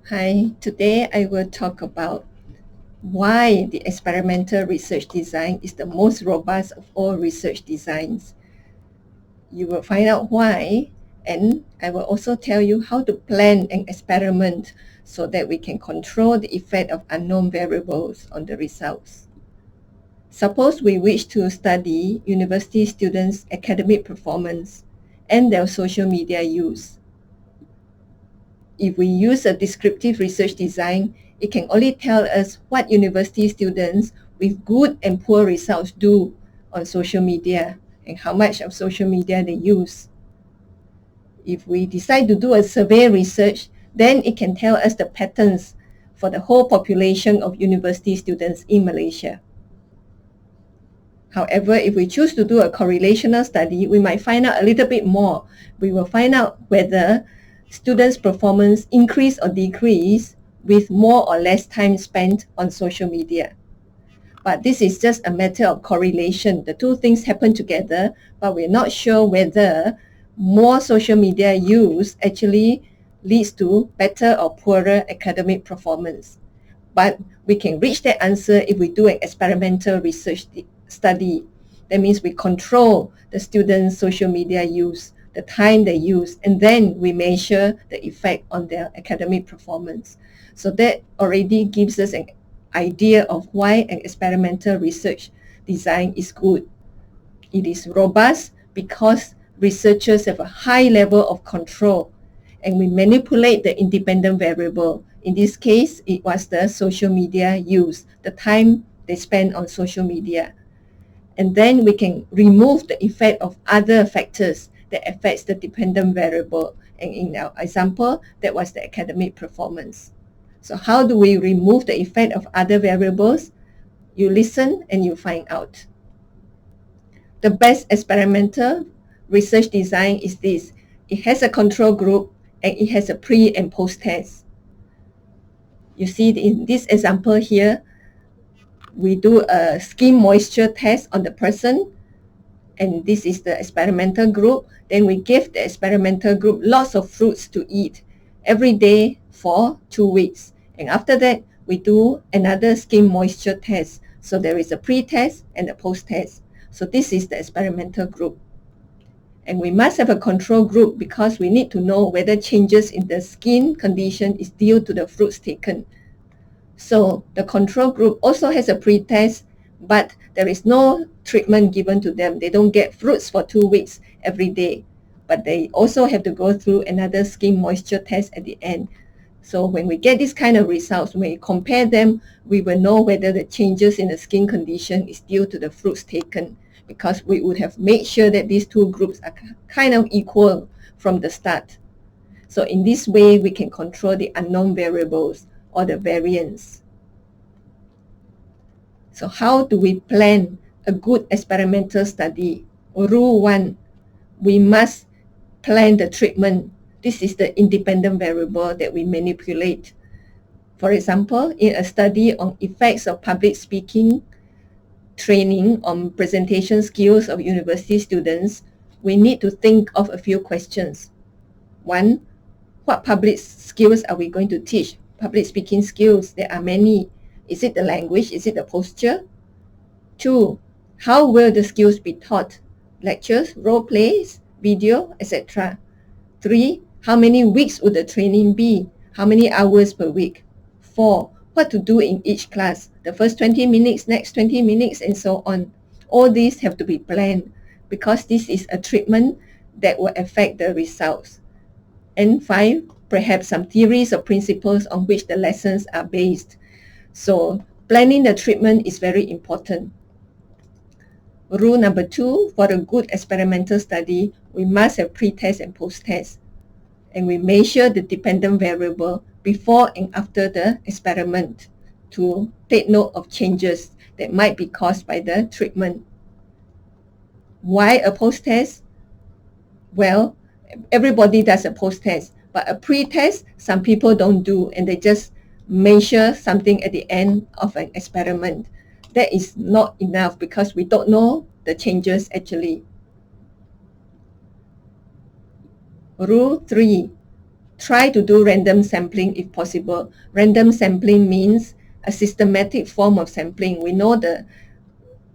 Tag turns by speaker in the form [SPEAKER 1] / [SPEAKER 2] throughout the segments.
[SPEAKER 1] Hi, today I will talk about why the experimental research design is the most robust of all research designs. You will find out why, and I will also tell you how to plan an experiment so that we can control the effect of unknown variables on the results. Suppose we wish to study university students' academic performance and their social media use. If we use a descriptive research design, it can only tell us what university students with good and poor results do on social media and how much of social media they use. If we decide to do a survey research, then it can tell us the patterns for the whole population of university students in Malaysia. However, if we choose to do a correlational study, we might find out a little bit more. We will find out whether students' performance increase or decrease with more or less time spent on social media. But this is just a matter of correlation. The two things happen together, but we're not sure whether more social media use actually leads to better or poorer academic performance. But we can reach that answer if we do an experimental research study. That means we control the students' social media use, the time they use, and then we measure the effect on their academic performance. So that already gives us an idea of why an experimental research design is good. It is robust because researchers have a high level of control and we manipulate the independent variable. In this case, it was the social media use, the time they spend on social media. And then we can remove the effect of other factors that affects the dependent variable. And in our example, that was the academic performance. So how do we remove the effect of other variables? You listen and you find out. The best experimental research design is this. It has a control group and it has a pre and post test. You see in this example here, we do a skin moisture test on the person, and this is the experimental group. Then we give the experimental group lots of fruits to eat every day for 2 weeks. And after that, we do another skin moisture test. So there is a pre-test and a post-test. So this is the experimental group. And we must have a control group because we need to know whether changes in the skin condition is due to the fruits taken. So the control group also has a pre-test, but there is no treatment given to them. They don't get fruits for 2 weeks every day, but they also have to go through another skin moisture test at the end. So when we get this kind of results, when we compare them, we will know whether the changes in the skin condition is due to the fruits taken, because we would have made sure that these two groups are kind of equal from the start. So in this way, we can control the unknown variables or the variance. So how do we plan a good experimental study? Rule 1, we must plan the treatment. This is the independent variable that we manipulate. For example, in a study on effects of public speaking training on presentation skills of university students, we need to think of a few questions. 1, what public skills are we going to teach? Public speaking skills, there are many. Is it the language? Is it the posture? 2, how will the skills be taught? Lectures, role plays, video, etc. 3, how many weeks would the training be? How many hours per week? 4, what to do in each class? The first 20 minutes, next 20 minutes, and so on. All these have to be planned because this is a treatment that will affect the results. And 5, perhaps some theories or principles on which the lessons are based. So planning the treatment is very important. Rule number 2, for a good experimental study, we must have pre-test and post-test. And we measure the dependent variable before and after the experiment to take note of changes that might be caused by the treatment. Why a post-test? Well, everybody does a post-test, but a pre-test, some people don't do, and they just measure something at the end of an experiment. That is not enough because we don't know the changes actually. Rule 3, Try to do random sampling if possible. Random sampling means a systematic form of sampling. We know the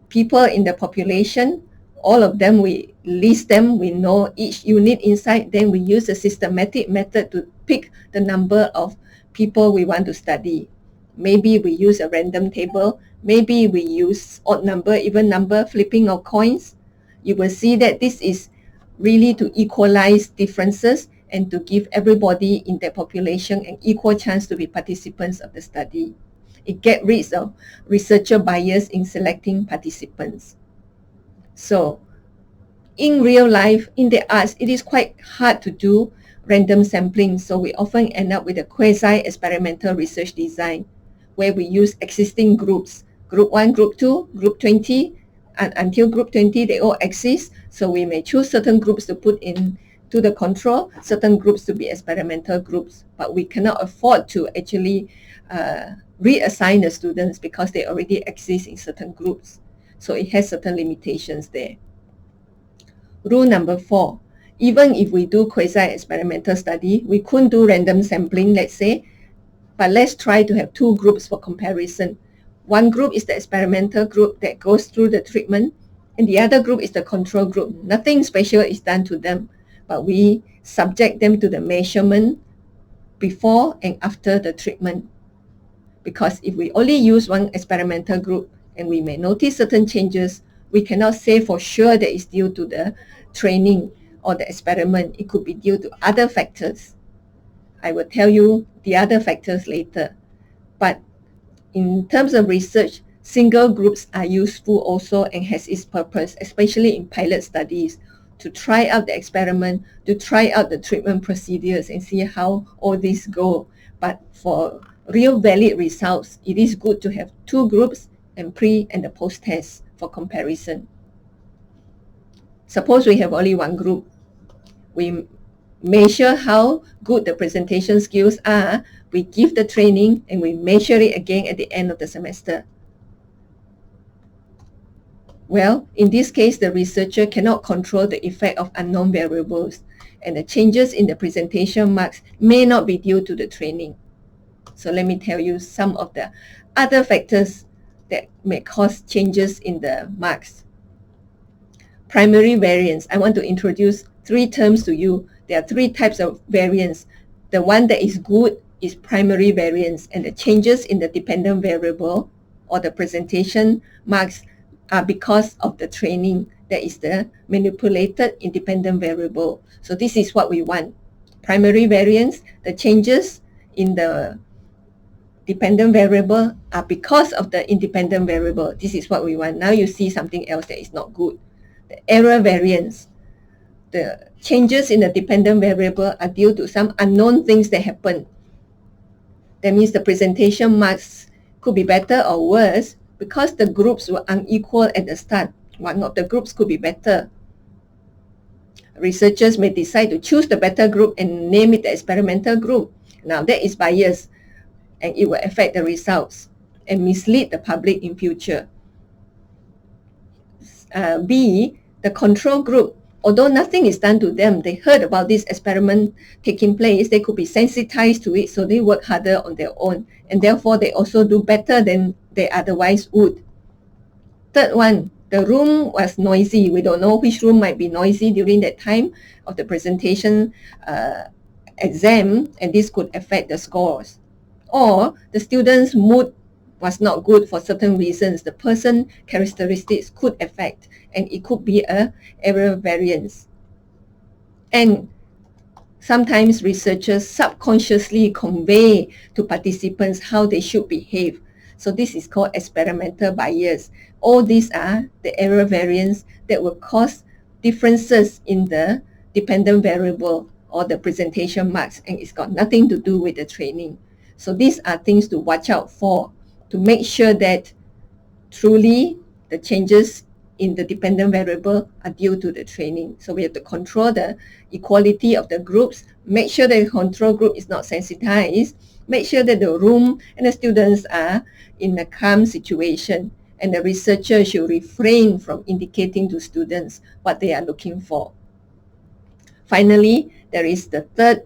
[SPEAKER 1] people in the population, all of them, we list them, we know each unit inside, then we use a systematic method to pick the number of people we want to study. Maybe we use a random table, maybe we use odd number, even number, flipping of coins. You will see that this is really to equalize differences and to give everybody in the population an equal chance to be participants of the study. It gets rid of researcher bias in selecting participants. So in real life, in the arts, it is quite hard to do random sampling. So we often end up with a quasi-experimental research design where we use existing groups, group 1, group 2, group 20, and until group 20, they all exist. So we may choose certain groups to put in to the control, certain groups to be experimental groups, but we cannot afford to actually reassign the students because they already exist in certain groups. So it has certain limitations there. Rule number 4, even if we do quasi-experimental study, we couldn't do random sampling, let's say, but let's try to have 2 groups for comparison. One group is the experimental group that goes through the treatment, and the other group is the control group. Nothing special is done to them, but we subject them to the measurement before and after the treatment. Because if we only use one experimental group and we may notice certain changes, we cannot say for sure that it's due to the training or the experiment. It could be due to other factors. I will tell you the other factors later. But in terms of research, single groups are useful also and has its purpose, especially in pilot studies, to try out the experiment, to try out the treatment procedures and see how all this go. But for real valid results, it is good to have 2 groups and pre and the post test for comparison. Suppose we have only 1 group. We measure how good the presentation skills are, we give the training, and we measure it again at the end of the semester. Well, in this case, the researcher cannot control the effect of unknown variables, and the changes in the presentation marks may not be due to the training. So let me tell you some of the other factors that may cause changes in the marks. Primary variance. I want to introduce 3 terms to you. There are 3 types of variance. The one that is good is primary variance, and the changes in the dependent variable or the presentation marks are because of the training. That is the manipulated independent variable. So this is what we want. Primary variance, the changes in the dependent variable are because of the independent variable. This is what we want. Now you see something else that is not good. The error variance. The changes in the dependent variable are due to some unknown things that happen. That means the presentation marks could be better or worse because the groups were unequal at the start. One of the groups could be better. Researchers may decide to choose the better group and name it the experimental group. Now that is bias, and it will affect the results and mislead the public in future. B, the control group. Although nothing is done to them, they heard about this experiment taking place, they could be sensitized to it, so they work harder on their own, and therefore they also do better than they otherwise would. Third one, the room was noisy. We don't know which room might be noisy during that time of the presentation exam, and this could affect the scores. Or the student's mood was not good for certain reasons. The person characteristics could affect, and it could be a error variance. And sometimes researchers subconsciously convey to participants how they should behave. So this is called experimental bias. All these are the error variance that will cause differences in the dependent variable or the presentation marks, and it's got nothing to do with the training. So these are things to watch out for, to make sure that truly the changes in the dependent variable are due to the training. So we have to control the equality of the groups, make sure that the control group is not sensitized, make sure that the room and the students are in a calm situation, and the researcher should refrain from indicating to students what they are looking for. Finally, there is the third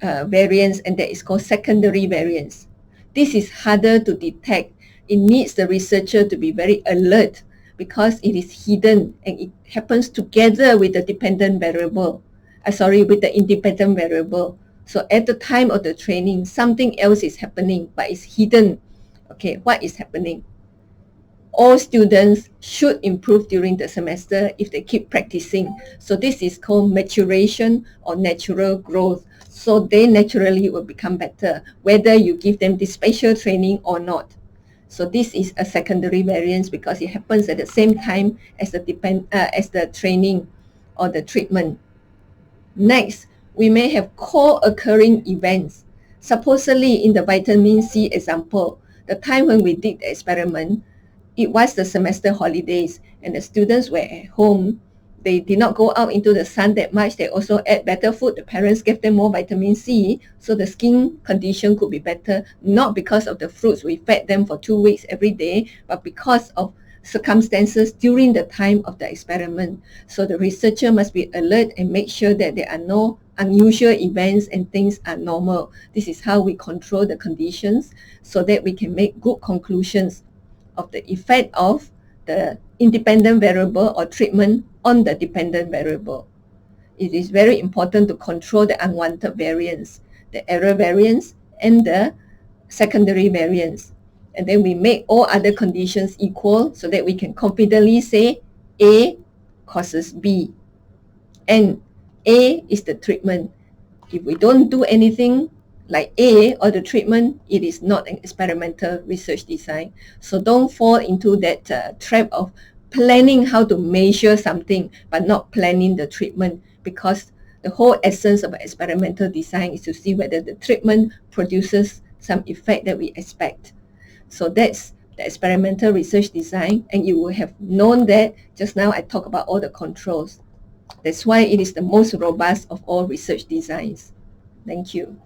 [SPEAKER 1] variance, and that is called secondary variance. This is harder to detect. It needs the researcher to be very alert because it is hidden and it happens together with the dependent variable. With the independent variable. So at the time of the training, something else is happening, but it's hidden. Okay, what is happening? All students should improve during the semester if they keep practicing. So this is called maturation or natural growth. So they naturally will become better, whether you give them this special training or not. So this is a secondary variance because it happens at the same time as the training or the treatment. Next, we may have co-occurring events. Supposedly in the vitamin C example, the time when we did the experiment, it was the semester holidays and the students were at home. They did not go out into the sun that much. They also ate better food. The parents gave them more vitamin C, so the skin condition could be better, not because of the fruits we fed them for 2 weeks every day, but because of circumstances during the time of the experiment. So the researcher must be alert and make sure that there are no unusual events and things are normal. This is how we control the conditions so that we can make good conclusions of the effect of the independent variable or treatment on the dependent variable. It is very important to control the unwanted variance, the error variance, and the secondary variance. And then we make all other conditions equal so that we can confidently say A causes B. And A is the treatment. If we don't do anything like A or the treatment, it is not an experimental research design. So don't fall into that trap of planning how to measure something but not planning the treatment, because the whole essence of experimental design is to see whether the treatment produces some effect that we expect. So that's the experimental research design, and you will have known that just now I talked about all the controls. That's why it is the most robust of all research designs. Thank you.